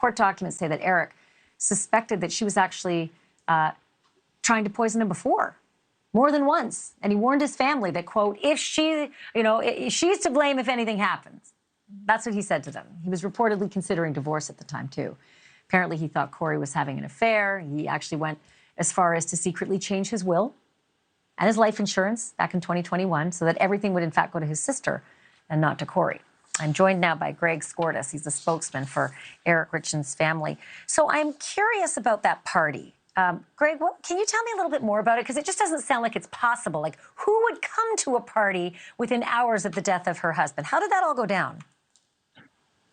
Court documents say that Eric suspected that she was actually trying to poison him before, more than once. And he warned his family that, quote, if she, she's to blame if anything happens. That's what he said to them. He was reportedly considering divorce at the time, too. Apparently, he thought Corey was having an affair. He actually went as far as to secretly change his will and his life insurance back in 2021 so that everything would, in fact, go to his sister and not to Corey. I'm joined now by Greg Skordas. He's the spokesman for Eric Richins' family. So I'm curious about that party. Greg, can you tell me a little bit more about it? Because it just doesn't sound like it's possible. Like, who would come to a party within hours of the death of her husband? How did that all go down?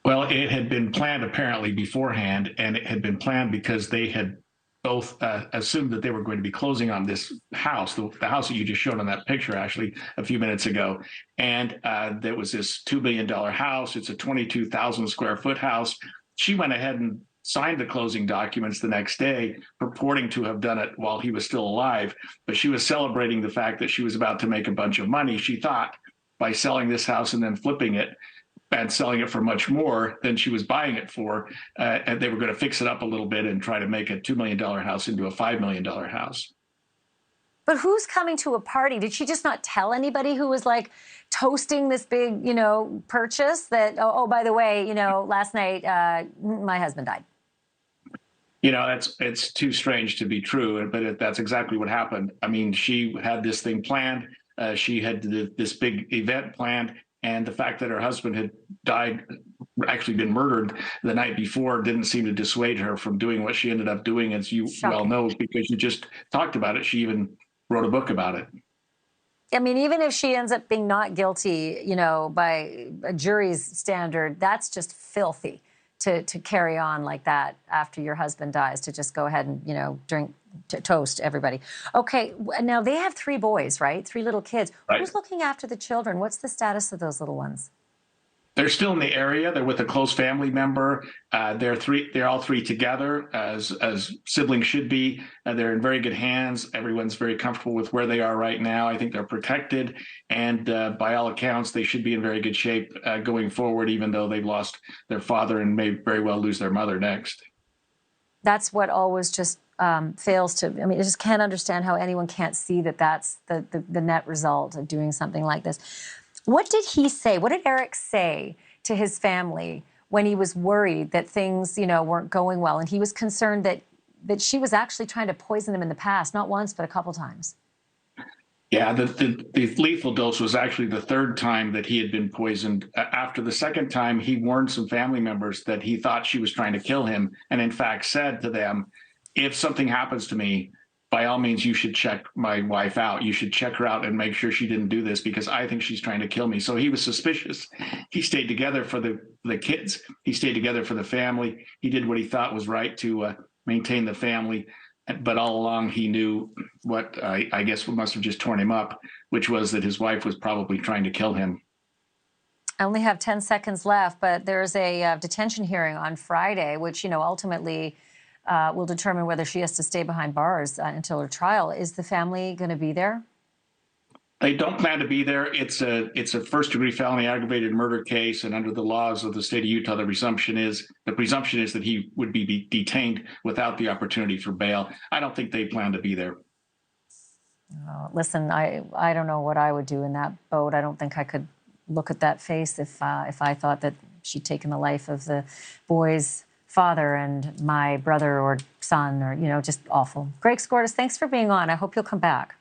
Well, it had been planned apparently beforehand, and it had been planned because they had both assumed that they were going to be closing on this house, the house that you just showed on that picture, Ashleigh, a few minutes ago. And there was this $2 million house. It's a 22,000 square foot house. She went ahead and signed the closing documents the next day, purporting to have done it while he was still alive. But she was celebrating the fact that she was about to make a bunch of money, she thought, by selling this house and then flipping it and selling it for much more than she was buying it for. And they were going to fix it up a little bit and try to make a $2 million house into a $5 million house. But who's coming to a party? Did she just not tell anybody who was like toasting this big, purchase that, oh, by the way, last night my husband died? It's too strange to be true, but that's exactly what happened. I mean, she had this thing planned. She had this big event planned. And the fact that her husband had died, actually been murdered the night before, didn't seem to dissuade her from doing what she ended up doing, as you well know, because you just talked about it. She even wrote a book about it. I mean, even if she ends up being not guilty, by a jury's standard, that's just filthy to carry on like that after your husband dies, to just go ahead and, drink, toast everybody. Okay, now they have 3 boys, right? 3 little kids. Right. Who's looking after the children? What's the status of those little ones? They're still in the area. They're with a close family member. They're all 3 together, as siblings should be. They're in very good hands. Everyone's very comfortable with where they are right now. I think they're protected, and by all accounts, they should be in very good shape going forward, even though they've lost their father and may very well lose their mother next. That's what always just fails to, I just can't understand how anyone can't see that that's the net result of doing something like this. What did he say? What did Eric say to his family when he was worried that things, weren't going well, and he was concerned that she was actually trying to poison him in the past, not once, but a couple times? Yeah, the lethal dose was actually the 3rd time that he had been poisoned. After the 2nd time, he warned some family members that he thought she was trying to kill him, and in fact said to them, if something happens to me, by all means, you should check my wife out. You should check her out and make sure she didn't do this, because I think she's trying to kill me. So he was suspicious. He stayed together for the kids. He stayed together for the family. He did what he thought was right to maintain the family. But all along, he knew what I guess must have just torn him up, which was that his wife was probably trying to kill him. I only have 10 seconds left, but there's a detention hearing on Friday, which, ultimately will determine whether she has to stay behind bars until her trial. Is the family going to be there? They don't plan to be there. It's a first-degree felony aggravated murder case, and under the laws of the state of Utah, the presumption is that he would be detained without the opportunity for bail. I don't think they plan to be there. Listen, I don't know what I would do in that boat. I don't think I could look at that face if I thought that she'd taken the life of the boy's father and my brother or son, or just awful. Greg Skordas, thanks for being on. I hope you'll come back.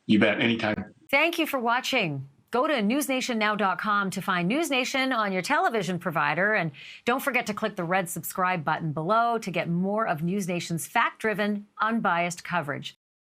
You bet, anytime. Thank you for watching. Go to newsnationnow.com to find NewsNation on your television provider. And don't forget to click the red subscribe button below to get more of NewsNation's fact-driven, unbiased coverage.